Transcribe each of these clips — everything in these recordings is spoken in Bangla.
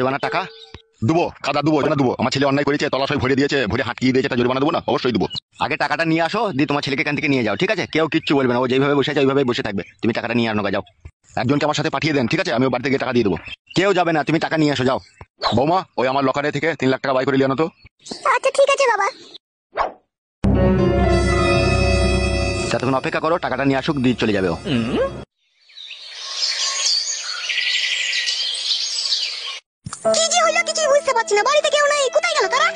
জরিমানা টাকা দেবো, কাদা দেবো, জানা দেবো। আমার ছেলে অন্যায় করেছে, তলাশয় ভরে দিয়েছে, ভরে হাঁকিয়ে দিয়েছে, জরিমানা দেবো না? অবশ্যই দেবো। আগে টাকাটা নিয়ে আসো, দিয়ে তোমার ছেলেকে এখান থেকে নিয়ে যাও, ঠিক আছে? কেউ কিচ্ছু বলবে না, ও যেভাবে বসে আছে ওইভাবে বসে থাকবে। তুমি টাকাটা নিয়ে আনো, যাও। একজনকে আমার সাথে পাঠিয়ে দেন, ঠিক আছে? আমি বাড়ি থেকে টাকা দিয়ে দেবো। কেউ যাবে না, তুমি টাকা নিয়ে আসো, যাও। বৌমা, ওই আমার লকারে থেকে 3 লাখ টাকা বাই করে নিয়ে আনো তো। আচ্ছা ঠিক আছে বাবা। ততক্ষণ অপেক্ষা করো, টাকাটা নিয়ে আসুক, দিয়ে চলে যাবে ও। কি যে হলো কিছুই বুঝতে পারছি না, বাড়িতে কেউ নাই, কোথায় গেল তারা?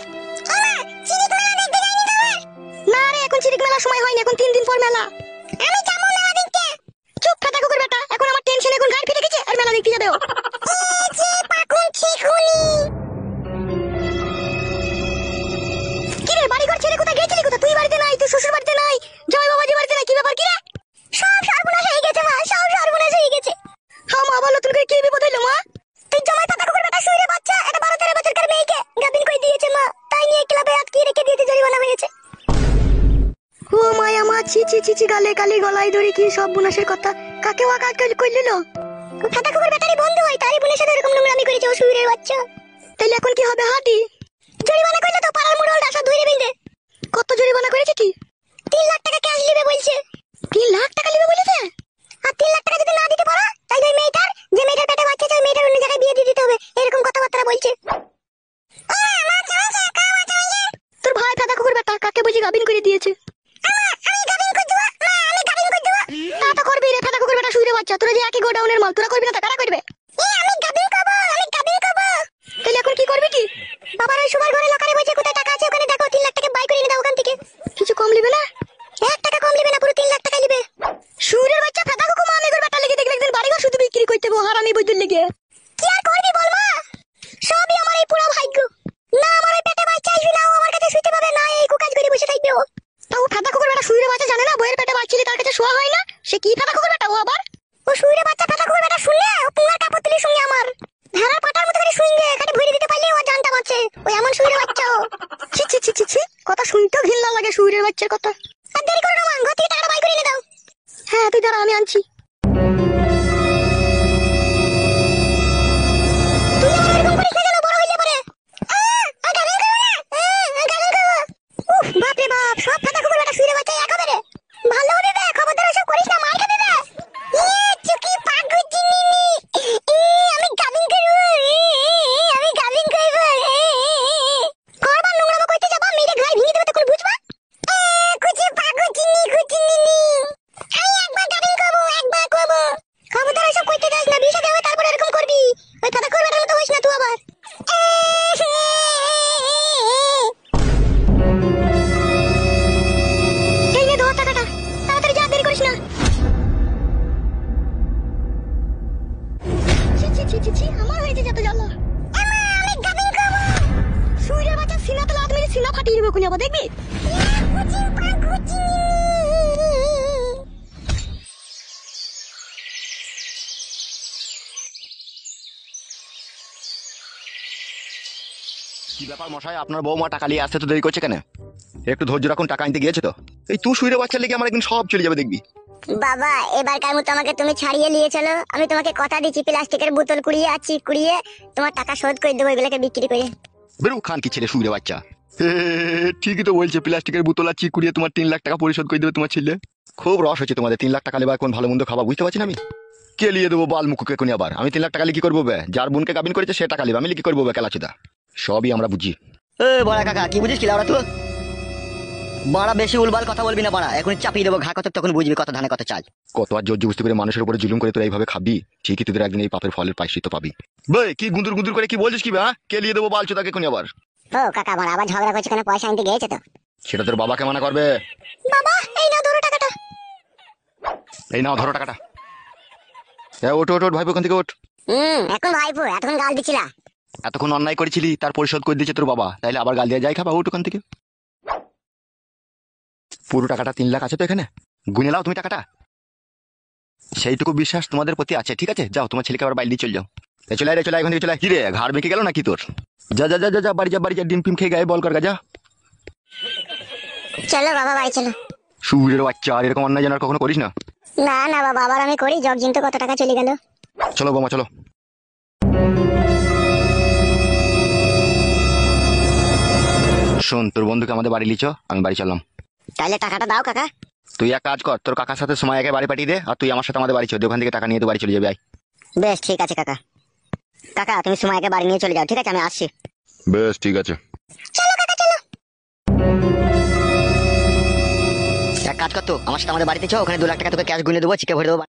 চিড়িক মেলা দেখতে যাইনি বাবা? না রে, এখন চিড়িক মেলার সময় হয়নি, এখন 3 দিন পর মেলা। আমি যাবো মেলা দেখতে। চুপ থাকা কুকুর বেটা, এখন আমার টেনশন, এখন গাড়ি ফিরে গেছে আর মেলা দেখতে যাবে ও। এই যে পাকুন ঠিকুনি। কি রে, বাড়ি ঘর ছেড়ে কোথায় গেছিলি? কোথায়? তুই বাড়িতে নাই, তুই শ্বশুর বাড়িতে নাই, জয় বাবাজি বাড়িতে নাই, কি ব্যাপার? কি রে? সব সর্বনাশ হয়ে গেছে মা, সব সর্বনাশ হয়ে গেছে। হ্যাঁ মা, বলো তুমি, কি বিপদ হইলো মা? তুই জমায় পাতা কুকুর বেটা শুইরে বাচ্চা একটা 12-13 বছরকার মেয়েকে গাবিন করে দিয়েছে মা, তাই নিয়ে ক্লাবে আটকিয়ে রেখে দিয়েছে, জরিমানা হয়েছে। ও মায়া মা, ছি ছি ছি ছি, গালে গালি গলায় ধরে কি সব বুনাসের কথা। কাকে ওয়া কাকে কইলিল? ফাটা কুকুর বেটারই বন্ধু হয়, তারই বোনের সাথে এরকম নোংরামি করেছে ও শুইরের বাচ্চা। তাইলে এখন কি হবে হাঁটি? জরিমানা কইলে তো পাড়ার মোড়ল ডাসা ধরে বেঁধে। কত জরিমানা করেছে কি? 3 লাখ টাকা ক্যাশ নেবে বলছে। 3 লাখ টাকা নেবে বলেছে? আর 3 লাখ টাকা যদি না দিতে পারো, তাহলে ওই মেয়েটার, যে মেয়েটার পেটে বাচ্চা আছে, ওই মেয়েটার অন্য জায়গায় বিয়ে দিয়ে দিতে হবে, এরকম কথাবার্তা বলছে। তোর ভাই ফাটা কুকুর বেটা কাকে বুঝি গাবিন করে দিয়েছে? তা তো করবি রে ফাটা কুকুর বেটা শুইরে বাচ্চা, তোরা যে একই গোডাউনের মাল, তোরা করবি না তা কারা করবে? তাহলে এখন কি করবি? কি বাবার ওই সময় ঘরে লকারে বসে কোথায় টাকা আছে ওখানে দেখো, 3 লাখ টাকা বাই করে এনে দাও ওখান থেকে। কিছু কম লিবে না? 1 টাকা কম লিবে না, পুরো 3 লাখ টাকা লিবে। শুইরের বাচ্চা ফাটা কুকুর মা, মেঘর বেটা লেগে দেখলে একদিন বাড়িঘর শুধু বিক্রি করতে বো, হারামি বৈদুর লেগে। কি আর করবি বল মা, সবই আমার এই পুরো ভাগ্য। না আমার এই পেটে বাচ্চা আসবে, না ও আমার কাছে শুইতে পাবে, না এই কুকাজ করে বসে থাকবে ও। তাও ফাটা কুকুর বেটা শুইরে বাচ্চা জানে না বইয়ের পেটে বাচ্চা তার কাছে শোয়া হয় না? সে কি ফাটা কুকুর বেটা ও আবার? ও শুইরে বাচ্চা ফাটা কুকুর বেটা শুনলে ও পুঙ্গার কাপড় তুলে শুনে আমার ভেড়ার পাটার মতো করে শুইবে, কাটে ভরে দিতে পারলে ও জানটা বাঁচে। ওই এমন শুইরে বাচ্চা ও। ছি ছি ছি ছি ছি, কথা শুনতেও ঘৃণা লাগে শুইরের বাচ্চার কথা। আর দেরি করো না মা, ঘর থেকে টাকাটা বাই করে এনে দাও। হ্যাঁ তুই দাঁড়া, আমি আনছি। তুই আমার এরকম করিস না যেন বড় হইলে পরে। উফ বাপ রে বাপ, সব ফাটা কুকুর বেটা শুইরে বাচ্চা এক হবে রে। ভালো হবে বে, খবরদার ওসব করিস না, মার খাবি বে। চুকি পাগু চিনিনি, আমি গাবিন করব, আমি গাবিন করব। করবা নোংরামো কইতে যাবা, মেরে ঘাড় ভেঙে দেবে, তখন বুঝবা। কুচি পাগু চিনি কুচিনি, আমি একবার গাবিন করব, একবার করব। খবরদার ওসব কইতে যাস না, বিয়ে হবে তারপর এরকম করবি। ওই ফাটা কুকুর বেটার মতো হইস না তুই আবার। এই নে ধর টাকাটা, তাড়াতাড়ি যা, দেরি করিস না। ছি ছি ছি ছি ছি, আমার হয়েছে যত জ্বালা। আমি গাবিন করব। শুইরের বাচ্চা সিনাতে লাত মেরে সিনা ফাটিয়ে দেবে কোনি, আবার দেখবি। কি ব্যাপার মশাই, আপনার বৌমা টাকা নিয়ে আসতে তো দেরি করছে কেন? একটু ধৈর্য রাখুন, টাকা আনতে গিয়েছে তো। এই তুই শুইরে বাচ্চা লেগে আমার একদিন সব চলে যাবে, দেখবি। বাবা এবারকার মতো আমাকে তুমি ছাড়িয়ে নিয়ে চলো, আমি তোমাকে কথা দিচ্ছি প্লাস্টিকের বোতল কুড়িয়ে আছি, কুড়িয়ে তোমার টাকা শোধ করে দেবো এগুলোকে বিক্রি করে। বেরু খান কি ছেলে শুইরে বাচ্চা। ঠিকই তো বলছে, প্লাস্টিকের বোতল আর কুড়িয়ে তোমার 3 লাখ টাকা পরিশোধ করে দেবে তোমার ছেলে। খুব রস হচ্ছে তোমাদের, 3 লাখ টাকা নেবা কোন ভালো মন্দ খাবা বুঝতে পারছি না আমি। কে লিয়ে দেবো বাল মুখকে কোনি আবার? আমি 3 লাখ টাকা লিখি করবো বে? যার বোনকে গাবিন করেছে সে টাকা লিবে, আমি লিখি করবো বে? কেলাচুদা, সবই আমরা বুঝি। বড়া কাকা কি বুঝিস কি লাউড়া? তো বড়া বেশি উলবাল কথা বলবি না বড়া, এখন চাপিয়ে দেবো ঘা কত, তখন বুঝবি কত ধানে কত চাল। কত আর জোর বুঝতে পেরে মানুষের উপরে জুলুম করে তোরা এইভাবে খাবি, ঠিকই তোদের একদিন এই পাপের ফলের প্রায়শ্চিত্ত পাবি। ভাই কি গুন্দুর গুন্দুর করে কি বলছিস কি বে? কে লিয়ে দেবো বাল চোদাকে কোনি আবার? ও কাকা বড় আবার ঝগড়া করছে কেন? পয়সা আনতে গিয়েছে তো। সেটা তোর বাবাকে মানা করবে। বাবা এই নাও ধরো টাকাটা। এই নাও ধরো টাকাটা। ওঠ ওঠ ওঠ ভাইপো, ওখান থেকে ওঠ। এখন ভাইপো, এতক্ষণ গাল দিছিলা। এতক্ষণ অন্যায় করেছিলি, তার পরিশোধ করে দিয়েছে তোর বাবা, তাইলে আবার গাল দেওয়া যায়? খাবা ওঠ ওখান থেকে। পুরো টাকাটা 3 লাখ আছে তো এখানে, গুনে নাও তুমি টাকাটা। সেইটুকু বিশ্বাস তোমাদের প্রতি আছে, ঠিক আছে? যাও তোমার ছেলেকে আবার বাইরে দিয়ে চলে যাও। চলে আয় রে, চলে আয়, এখান থেকে চলে আয়। কি রে ঘাড় বেঁকে গেল নাকি তোর? যা যা যা যা যা, বাড়ি যা, বাড়ি যা, ডিম ফিম খেয়ে গায়ে বল কর গা, যা। চলো বাবা বাড়ি চলো। শুয়ের বাচ্চা, আর এরকম অন্যায় জানার কখনো করিস না। না না বাবা, আবার আমি করি, জগ জিনতে কত টাকা চলে গেল। চলো বোমা চলো। শোন, তোর বন্ধুকে আমাদের বাড়ি লিচো, আমি বাড়ি চললাম। তাহলে টাকাটা দাও কাকা। তুই এক কাজ কর, তোর কাকার সাথে সময় আগে বাড়ি পাঠিয়ে দে, আর তুই আমার সাথে আমাদের বাড়ি চল, ওখান থেকে টাকা নিয়ে তো বাড়ি চলে যাবি। আয়। বেশ ঠিক আছে কাকা। কাকা তুমি সময়কে বাড়ি নিয়ে চলে যাও, ঠিক আছে আমি আসছি। বেশ ঠিক আছে। চলো কাকা চলো। এক কাজ কর তো, আমার সাথে আমাদের বাড়িতে চো, ওখানে 2 লাখ টাকা তোকে ক্যাশ গুনে দেবো, চিকে ভরে দেবো।